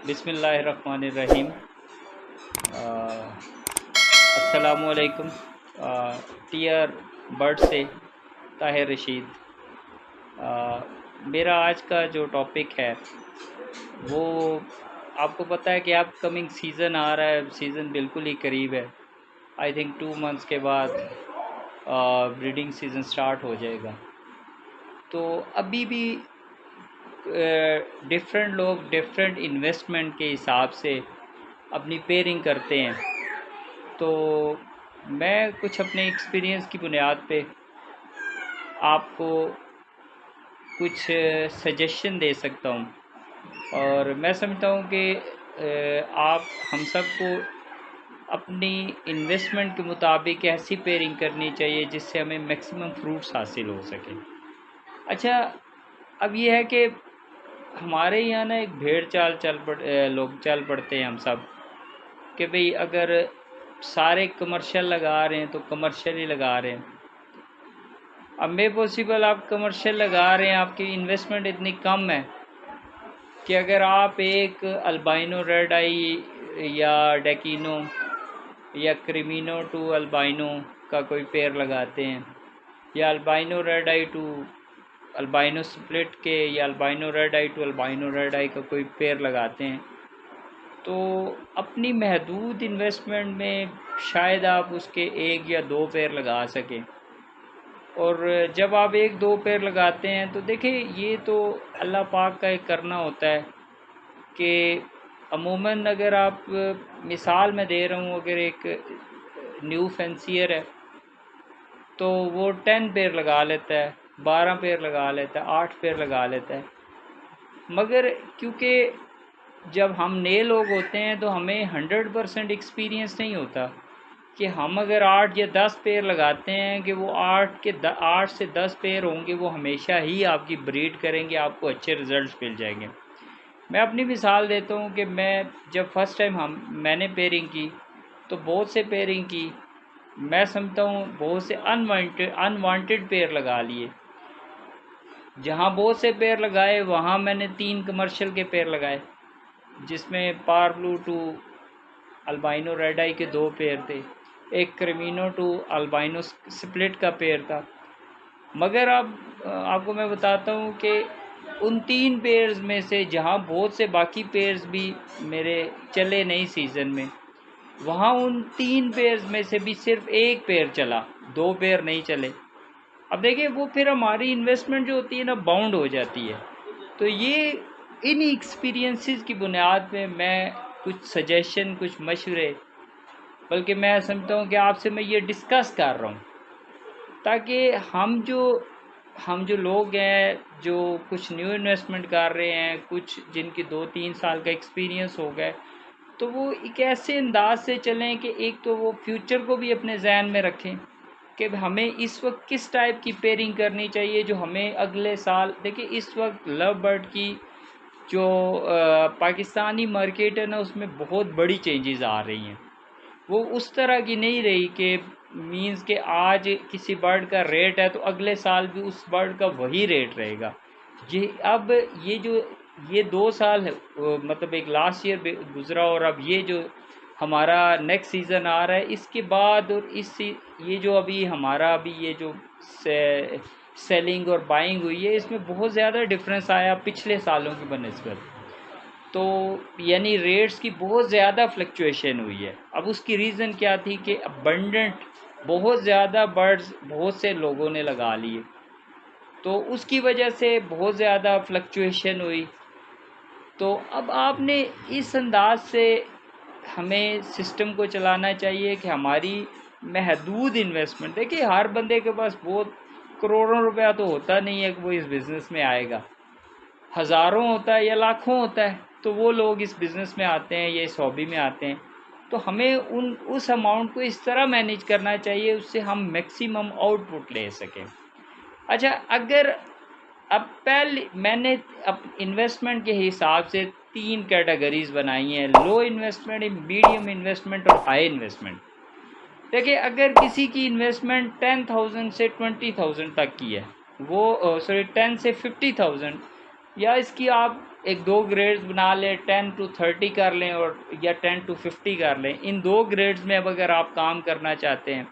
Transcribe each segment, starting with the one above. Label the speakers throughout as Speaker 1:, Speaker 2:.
Speaker 1: बिस्मिल्लाहिर्रहमानिर्रहीम। अस्सलामुअलैकुम। Tier bird से ताहिर रशीद। मेरा आज का जो टॉपिक है वो, आपको पता है कि अपकमिंग सीज़न आ रहा है, सीज़न बिल्कुल ही करीब है। आई थिंक 2 मंथ्स के बाद ब्रीडिंग सीज़न स्टार्ट हो जाएगा। तो अभी भी डिफरेंट लोग डिफरेंट इन्वेस्टमेंट के हिसाब से अपनी पेयरिंग करते हैं। तो मैं कुछ अपने एक्सपीरियंस की बुनियाद पे आपको कुछ सजेशन दे सकता हूँ, और मैं समझता हूँ कि आप हम सबको अपनी इन्वेस्टमेंट के मुताबिक ऐसी पेयरिंग करनी चाहिए जिससे हमें मैक्सिमम फ्रूट्स हासिल हो सके। अच्छा, अब ये है कि हमारे यहाँ ना एक भेड़ चाल लोग चल पड़ते हैं हम सब, कि भाई अगर सारे कमर्शियल लगा रहे हैं तो कमर्शियल ही लगा रहे हैं। अब मे पॉसिबल आप कमर्शियल लगा रहे हैं, आपकी इन्वेस्टमेंट इतनी कम है कि अगर आप एक अल्बाइनो रेड आई या डेकिनो या क्रिमिनो टू अल्बाइनो का कोई पेयर लगाते हैं, या albino red eye to albino split के, या albino red eye to albino red eye का कोई पेयर लगाते हैं, तो अपनी महदूद इन्वेस्टमेंट में शायद आप उसके एक या दो पेयर लगा सकें। और जब आप एक दो पेड़ लगाते हैं तो देखिए, ये तो अल्लाह पाक का एक करना होता है कि अमूमन अगर आप, मिसाल मैं दे रहा हूँ, अगर एक न्यू फैंसियर है तो वो 10 पेड़ लगा लेता है, 12 पेड़ लगा लेता है, 8 पेड़ लगा लेता है। मगर क्योंकि जब हम नए लोग होते हैं तो हमें 100% एक्सपीरियंस नहीं होता कि हम अगर 8 या 10 पेड़ लगाते हैं कि वो 8 से 10 पेड़ होंगे, वो हमेशा ही आपकी ब्रीड करेंगे, आपको अच्छे रिजल्ट्स मिल जाएंगे। मैं अपनी मिसाल देता हूँ कि मैं जब फर्स्ट टाइम मैंने पेयरिंग की तो बहुत से पेयरिंग की, मैं समझता हूँ बहुत से अनवांटेड पेड़ लगा लिए। जहाँ बहुत से पेड़ लगाए वहाँ मैंने 3 कमर्शियल के पेड़ लगाए, जिसमें पार ब्लू टू अल्बाइनो रेड आई के 2 पेयर थे, एक क्रिमिनो टू अल्बाइनो स्प्लिट का पेयर था। मगर अब आपको मैं बताता हूँ कि उन 3 पेयर्स में से जहाँ बहुत से बाकी पेयर्स भी मेरे चले नहीं सीज़न में, वहाँ उन 3 पेयर्स में से भी सिर्फ एक पेयर चला, 2 पेयर नहीं चले। अब देखिए, वो फिर हमारी इन्वेस्टमेंट जो होती है ना, बाउंड हो जाती है। तो ये इन एक्सपीरियंसेस की बुनियाद पे मैं कुछ सजेशन, कुछ मशवरे, बल्कि मैं समझता हूँ कि आपसे मैं ये डिस्कस कर रहा हूँ, ताकि हम जो लोग हैं, जो कुछ न्यू इन्वेस्टमेंट कर रहे हैं, कुछ जिनकी 2-3 साल का एक्सपीरियंस हो गए, तो वो एक ऐसे अंदाज से चलें कि एक तो वो फ्यूचर को भी अपने जहन में रखें कि हमें इस वक्त किस टाइप की पेयरिंग करनी चाहिए जो हमें अगले साल, देखिए इस वक्त लव बर्ड की जो पाकिस्तानी मार्केट है ना, उसमें बहुत बड़ी चेंजेस आ रही हैं। वो उस तरह की नहीं रही कि मींस के आज किसी बर्ड का रेट है तो अगले साल भी उस बर्ड का वही रेट रहेगा। ये अब ये 2 साल मतलब एक लास्ट ईयर गुजरा, और अब ये जो हमारा नेक्स्ट सीज़न आ रहा है इसके बाद, और ये जो अभी हमारा अभी ये जो सेलिंग और बाइंग हुई है, इसमें बहुत ज़्यादा डिफरेंस आया पिछले सालों की बनस्बत। तो यानी रेट्स की बहुत ज़्यादा फ्लक्चुएशन हुई है। अब उसकी रीज़न क्या थी कि अबंडेंट बहुत ज़्यादा बर्ड्स बहुत से लोगों ने लगा लिए, तो उसकी वजह से बहुत ज़्यादा फ्लक्चुएशन हुई। तो अब आपने इस अंदाज से हमें सिस्टम को चलाना चाहिए कि हमारी महदूद इन्वेस्टमेंट, देखिए हर बंदे के पास बहुत करोड़ों रुपया तो होता नहीं है कि वो इस बिज़नेस में आएगा, हज़ारों होता है या लाखों होता है, तो वो लोग इस बिज़नेस में आते हैं या इस हॉबी में आते हैं। तो हमें उस अमाउंट को इस तरह मैनेज करना चाहिए उससे हम मैक्सिमम आउटपुट ले सकें। अच्छा, अगर अब पहले मैंने अब इन्वेस्टमेंट के हिसाब से 3 कैटेगरीज बनाई हैं, लो इन्वेस्टमेंट, मीडियम इन्वेस्टमेंट और हाई इन्वेस्टमेंट। देखिए, अगर किसी की इन्वेस्टमेंट 10,000 से 20,000 तक की है, वो 10 से 50,000, या इसकी आप एक दो ग्रेड्स बना लें, 10 to 30 कर लें और या 10 to 50 कर लें। इन दो ग्रेड्स में अब अगर आप काम करना चाहते हैं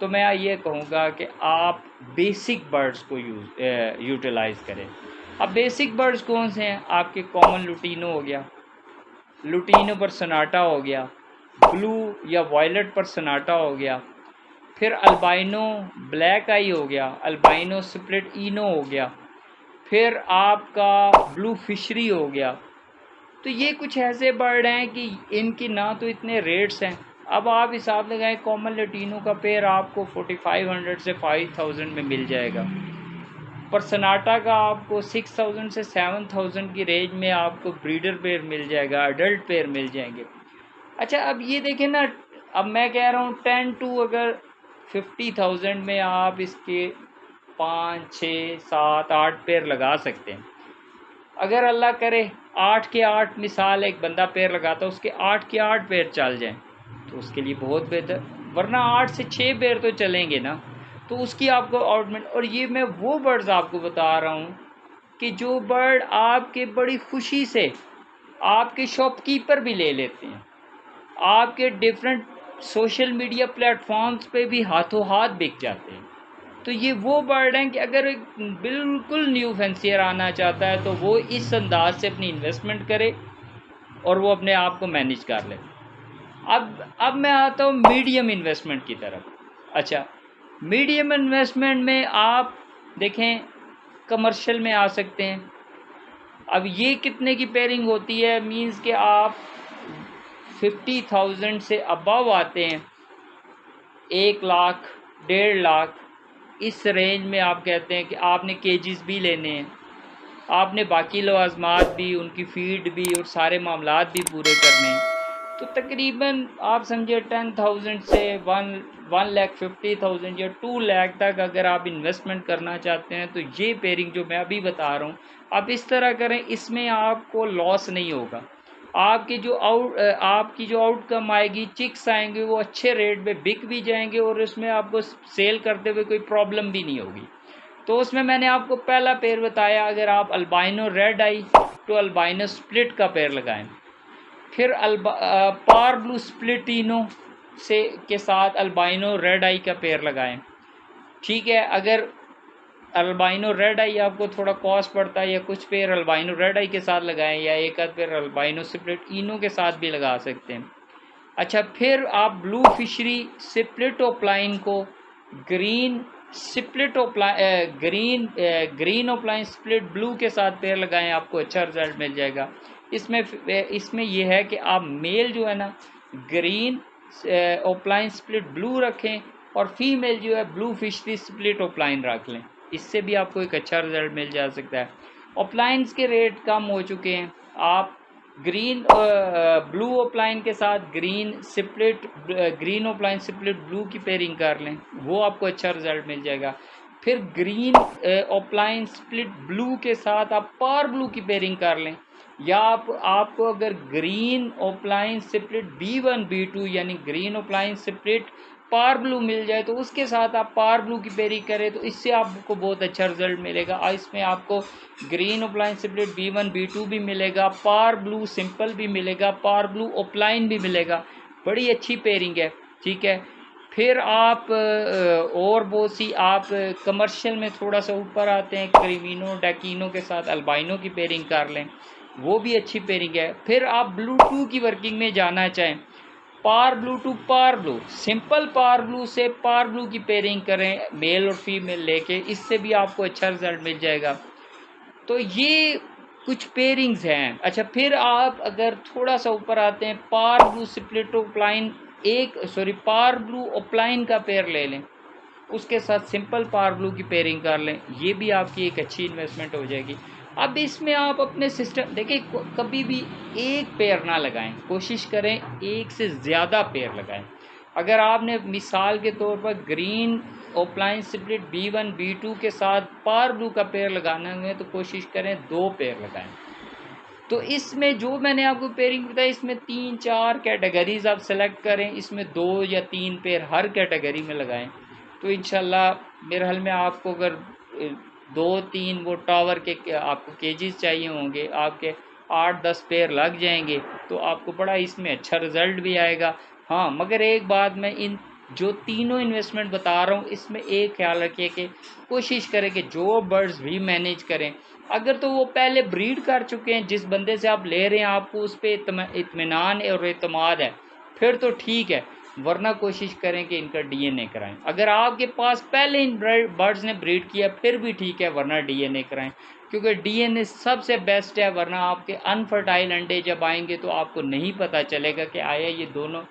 Speaker 1: तो मैं ये कहूँगा कि आप बेसिक बर्ड्स को यूटिलाइज़ करें। अब बेसिक बर्ड्स कौन से हैं? आपके कॉमन लुटीनो हो गया, लुटीनो पर सनाटा हो गया, ब्लू या वायलेट पर सनाटा हो गया, फिर अल्बाइनो ब्लैक आई हो गया, अल्बाइनो स्प्लिट इनो हो गया, फिर आपका ब्लू फिशरी हो गया। तो ये कुछ ऐसे बर्ड हैं कि इनकी ना तो इतने रेट्स हैं। अब आप हिसाब लगाएं, कॉमन लटीनो का पेयर आपको 4500 से 5000 में मिल जाएगा, पर सनाटा का आपको 6000 से 7000 की रेंज में आपको ब्रीडर पेयर मिल जाएगा, अडल्ट पेयर मिल जाएंगे। अच्छा, अब ये देखें ना, अब मैं कह रहा हूँ 10 टू अगर 50,000 में आप इसके 5, 6, 7, 8 पेयर लगा सकते हैं। अगर अल्लाह करे 8 के 8 मिसाल एक बंदा पेयर लगाता है, उसके 8 के 8 पेयर चल जाएं तो उसके लिए बहुत बेहतर, वरना 8 से 6 पेयर तो चलेंगे ना, तो उसकी आपको आउटमेंट। और ये मैं वो बर्ड्स आपको बता रहा हूँ कि जो बर्ड आपके बड़ी खुशी से आपके शॉपकीपर भी ले लेते हैं, आपके डिफरेंट सोशल मीडिया प्लेटफॉर्म्स पे भी हाथों हाथ बिक जाते हैं। तो ये वो बर्ड हैं कि अगर एक बिल्कुल न्यू फैंसियर आना चाहता है तो वो इस अंदाज से अपनी इन्वेस्टमेंट करे और वो अपने आप को मैनेज कर ले। अब मैं आता हूँ मीडियम इन्वेस्टमेंट की तरफ। अच्छा, मीडियम इन्वेस्टमेंट में आप देखें कमर्शियल में आ सकते हैं। अब ये कितने की पेयरिंग होती है? मींस कि आप 50,000 से अबव आते हैं, 1 लाख, 1.5 लाख, इस रेंज में आप कहते हैं कि आपने केजीज भी लेने हैं, आपने बाकी लवाजमात भी, उनकी फीड भी और सारे मामलात भी पूरे करने हैं। तो तकरीबन आप समझिए 10,000 से 1,50,000 या 2 लाख तक अगर आप इन्वेस्टमेंट करना चाहते हैं तो ये पेयरिंग जो मैं अभी बता रहा हूँ आप इस तरह करें, इसमें आपको लॉस नहीं होगा। आपकी जो आउटकम आएगी, चिक्स आएंगे, वो अच्छे रेट में बिक भी जाएंगे और उसमें आपको सेल करते हुए कोई प्रॉब्लम भी नहीं होगी। तो उसमें मैंने आपको पहला पेयर बताया, अगर आप अल्बाइनो रेड आई तो अल्बाइनो स्प्लिट का पेयर लगाएं, फिर पार ब्लू स्प्लिटिनो से के साथ अल्बाइनो रेड आई का पेयर लगाएं। ठीक है, अगर अल्बाइनो रेड आई आपको थोड़ा कॉस्ट पड़ता है, या कुछ पेयर अल्बाइनो रेड आई के साथ लगाएं, या एक आध पेयर अल्बाइनो स्प्लिट इनो के साथ भी लगा सकते हैं। अच्छा, फिर आप ब्लू फिशरी स्प्लिट ओप्लाइन को green split green ओप्लाइन split blue के साथ पेयर लगाएं, आपको अच्छा रिजल्ट मिल जाएगा। इसमें यह है कि आप मेल जो है ना ग्रीन ओप्लाइन स्प्लिट ब्लू रखें और फीमेल जो है ब्लू फिशरी स्प्लिट ओप्लाइन रख लें, इससे भी आपको एक अच्छा रिजल्ट मिल जा सकता है। ओप्लाइंस के रेट कम हो चुके हैं, आप ग्रीन ब्लू ओप्लाइन के साथ ग्रीन ओप्लाइन स्प्लिट ब्लू की पेयरिंग कर लें, वो आपको अच्छा रिजल्ट मिल जाएगा। फिर ग्रीन ओप्लाइन स्प्लिट ब्लू के साथ आप पार ब्लू की पेयरिंग कर लें, या आपको अगर ग्रीन ओप्लाइन स्प्लिट B1 B2 यानी ग्रीन ओप्लाइन स्प्लिट पार ब्लू मिल जाए तो उसके साथ आप पार ब्लू की पेयरिंग करें तो इससे आपको बहुत अच्छा रिजल्ट मिलेगा। इसमें आपको ग्रीन ओप्लाइन स्प्लिट B1 B2 भी मिलेगा, पार ब्लू सिंपल भी मिलेगा, पार ब्लू ओप्लाइन भी मिलेगा, बड़ी अच्छी पेयरिंग है। ठीक है, फिर आप और बहुत सी आप कमर्शियल में थोड़ा सा ऊपर आते हैं, क्रीमिनो डैकिनो के साथ अल्बाइनो की पेयरिंग कर लें, वो भी अच्छी पेयरिंग है। फिर आप ब्लू 2 की वर्किंग में जाना चाहें, parblue to parblue, simple parblue से पार ब्लू की पेयरिंग करें मेल और फीमेल लेके, इससे भी आपको अच्छा रिजल्ट मिल जाएगा। तो ये कुछ पेयरिंग्स हैं। अच्छा, फिर आप अगर थोड़ा सा ऊपर आते हैं, पार ब्लू स्प्लिट ओप्लाइन पार ब्लू ओप्लाइन का पेयर ले लें, उसके साथ सिंपल पार ब्लू की पेयरिंग कर लें, ये भी आपकी एक अच्छी इन्वेस्टमेंट हो जाएगी। अब इसमें आप अपने सिस्टम देखिए, कभी भी एक पेयर ना लगाएं, कोशिश करें एक से ज़्यादा पेयर लगाएं। अगर आपने मिसाल के तौर पर ग्रीन ओप्लाइन स्प्लिट B1 B2 के साथ पार ब्लू का पेयर लगाना है तो कोशिश करें 2 पेयर लगाएं। तो इसमें जो मैंने आपको पेयरिंग बताई, इसमें 3-4 कैटेगरीज आप सेलेक्ट करें, इसमें 2 या 3 पेयर हर कैटेगरी में लगाएं, तो इंशाल्लाह मेरे ख्याल में आपको अगर 2-3 वो टावर के आपको केजीज चाहिए होंगे, आपके 8-10 पेयर लग जाएंगे, तो आपको बड़ा इसमें अच्छा रिज़ल्ट भी आएगा। हाँ, मगर एक बात मैं इन जो तीनों इन्वेस्टमेंट बता रहा हूँ इसमें एक ख्याल रखिए कि कोशिश करें कि जो बर्ड्स भी मैनेज करें, अगर तो वो पहले ब्रीड कर चुके हैं, जिस बंदे से आप ले रहे हैं आपको उस पर इत्मीनान और एतमाद है, फिर तो ठीक है, वरना कोशिश करें कि इनका डीएनए कराएं। अगर आपके पास पहले इन बर्ड्स ने ब्रीड किया फिर भी ठीक है, वरना डीएनए कराएं, क्योंकि डीएनए सबसे बेस्ट है। वरना आपके अनफर्टाइल अंडे जब आएंगे तो आपको नहीं पता चलेगा कि आया ये दोनों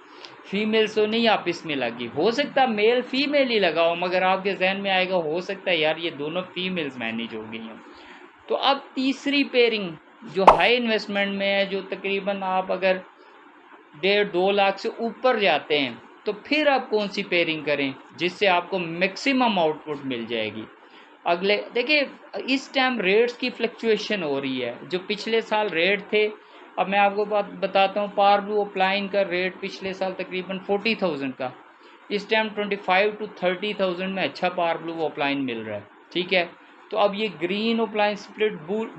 Speaker 1: फीमेल्स तो नहीं आपस में लगी। हो सकता मेल फीमेल ही लगा हो, मगर आपके जहन में आएगा हो सकता है यार ये दोनों फीमेल्स मैनेज हो गई हैं। तो अब तीसरी पेयरिंग जो हाई इन्वेस्टमेंट में है, जो तकरीबन आप अगर 1.5-2 लाख से ऊपर जाते हैं, तो फिर आप कौन सी पेयरिंग करें जिससे आपको मैक्सिमम आउटपुट मिल जाएगी। अगले देखिए, इस टाइम रेट्स की फ्लक्चुएशन हो रही है। जो पिछले साल रेट थे, अब मैं आपको बात बताता हूँ, पार ब्लू अपलाइन का रेट पिछले साल तकरीबन 40,000 का, इस टाइम 25 to 30,000 में अच्छा पार ब्लू अपलाइन मिल रहा है। ठीक है, तो अब ये ग्रीन ओपलाइन स्प्लिट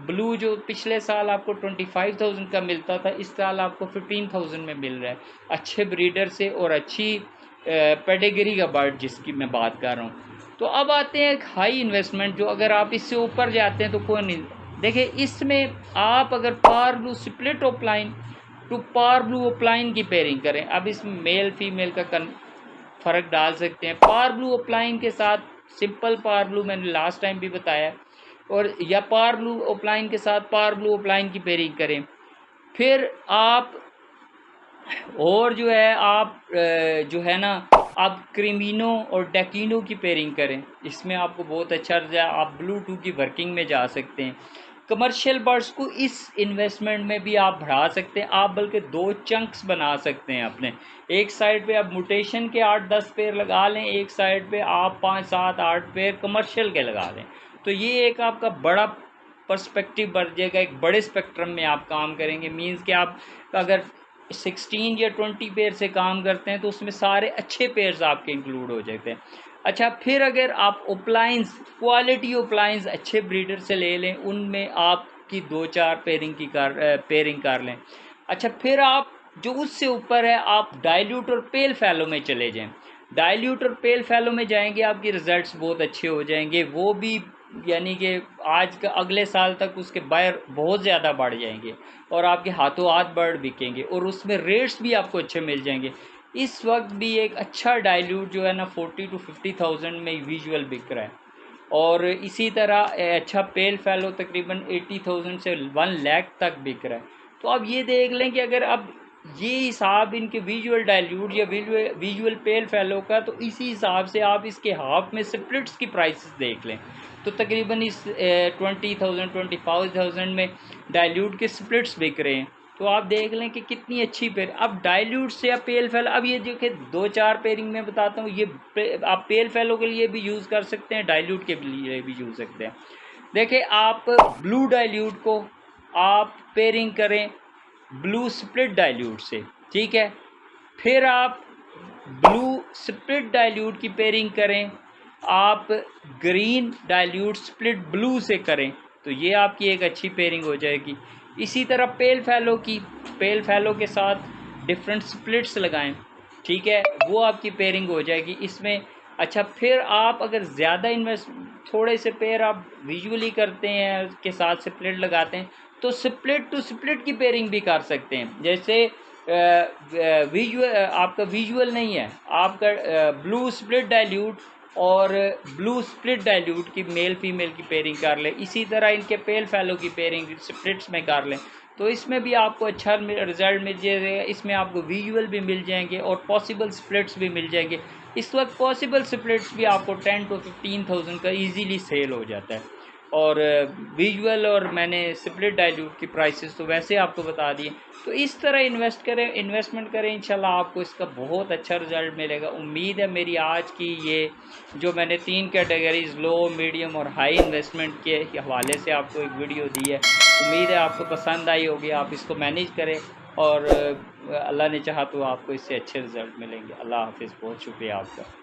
Speaker 1: ब्लू जो पिछले साल आपको 25,000 का मिलता था, इस साल आपको 15,000 में मिल रहा है, अच्छे ब्रीडर से और अच्छी पेडिग्री का बर्ड जिसकी मैं बात कर रहा हूँ। तो अब आते हैं एक हाई इन्वेस्टमेंट, जो अगर आप इससे ऊपर जाते हैं तो कोई नहीं। देखिए, इसमें आप अगर parblue split opaline to parblue opaline की पेयरिंग करें, अब इसमें मेल फीमेल का फ़र्क डाल सकते हैं। पार ब्लू अपलाइन के साथ सिंपल पार ब्लू मैंने लास्ट टाइम भी बताया, और या पार ब्लू अपलाइन के साथ पार ब्लू अपलाइन की पेयरिंग करें। फिर आप और जो है आप जो है ना, आप क्रीमिनो और डेकिनो की पेयरिंग करें, इसमें आपको बहुत अच्छा रिजल्ट। आप ब्लू 2 की वर्किंग में जा सकते हैं। कमर्शियल बर्ड्स को इस इन्वेस्टमेंट में भी आप बढ़ा सकते हैं, आप बल्कि 2 चंक्स बना सकते हैं अपने। एक साइड पे आप म्यूटेशन के 8-10 पेयर लगा लें, एक साइड पे आप 5-7-8 पेयर कमर्शियल के लगा लें, तो ये एक आपका बड़ा पर्सपेक्टिव बढ़ जाएगा, एक बड़े स्पेक्ट्रम में आप काम करेंगे। मींस कि आप अगर 16 या 20 पेयर से काम करते हैं तो उसमें सारे अच्छे पेयर्स आपके इंक्लूड हो जाते हैं। अच्छा, फिर अगर आप ओपलाइंस क्वालिटी ओपलाइंस अच्छे ब्रीडर से ले लें, उनमें आपकी 2-4 पेयरिंग कर लें। अच्छा, फिर आप जो उससे ऊपर है, आप डाइल्यूट और पेल फैलो में चले जाएं। डाइल्यूट और पेल फैलो में जाएंगे, आपके रिजल्ट्स बहुत अच्छे हो जाएंगे। वो भी यानी कि आज का अगले साल तक उसके बायर बहुत ज़्यादा बढ़ जाएंगे और आपके हाथों हाथ बर्ड बिकेंगे और उसमें रेट्स भी आपको अच्छे मिल जाएंगे। इस वक्त भी एक अच्छा डाइल्यूट जो है ना 40 to 50,000 में विजुअल बिक रहा है, और इसी तरह अच्छा पेल फैलो तकरीबन 80,000 से 1 लाख तक बिक रहा है। तो अब ये देख लें कि अगर अब ये हिसाब इनके विजुअल डाइल्यूट या विजुअल पेल फैलो का, तो इसी हिसाब से आप इसके हाफ में स्प्लिट्स की प्राइसेस देख लें, तो तकरीबन इस 20,000 25,000 में डाइल्यूट के स्प्लिट्स बिक रहे हैं। तो आप देख लें कि कितनी अच्छी पेयर। अब डाइल्यूट से या पेल फैलो, अब ये जो कि 2-4 पेयरिंग में बताता हूँ, ये आप पेल फैलो के लिए भी यूज़ कर सकते हैं, डाइल्यूट के लिए भी यूज़ सकते हैं। देखिए, आप ब्लू डाइल्यूट को आप पेयरिंग करें ब्लू स्प्लिट डाइल्यूट से, ठीक है। फिर आप ब्लू स्प्लिट डाइल्यूट की पेयरिंग करें आप ग्रीन डाइल्यूट स्प्लिट ब्लू से करें, तो ये आपकी एक अच्छी पेयरिंग हो जाएगी। इसी तरह पेल फैलो के साथ डिफरेंट स्प्लिट्स लगाएं, ठीक है, वो आपकी पेयरिंग हो जाएगी इसमें। अच्छा, फिर आप अगर ज़्यादा थोड़े से पेयर आप विजुअली करते हैं के साथ स्प्लिट लगाते हैं, तो स्प्लिट टू स्प्लिट की पेयरिंग भी कर सकते हैं। जैसे आपका विजुअल नहीं है, आपका ब्लू स्प्लिट डाइल्यूट और ब्लू स्प्लिट डाइल्यूट की मेल फीमेल की पेयरिंग कर लें। इसी तरह इनके पेल फैलो की पेयरिंग स्प्लिट्स में कर लें, तो इसमें भी आपको अच्छा रिजल्ट मिल जाएगा। इसमें आपको विजुअल भी मिल जाएंगे और पॉसिबल स्प्लिट्स भी मिल जाएंगे। इस वक्त पॉसिबल स्प्लिट्स भी आपको 10 to 15,000 का इजीली सेल हो जाता है, और विजुअल और मैंने स्प्लिट डाइल्यूट की प्राइसेस तो वैसे आपको बता दिए। तो इस तरह इन्वेस्टमेंट करें, इंशाल्लाह आपको इसका बहुत अच्छा रिजल्ट मिलेगा। उम्मीद है मेरी आज की ये जो मैंने 3 कैटेगरीज लो, मीडियम और हाई इन्वेस्टमेंट के हवाले से आपको एक वीडियो दी है, उम्मीद है आपको पसंद आई होगी। आप इसको मैनेज करें और अल्लाह ने चाहा तो आपको इससे अच्छे रिजल्ट मिलेंगे। अल्लाह हाफिज़, बहुत शुक्रिया आपका।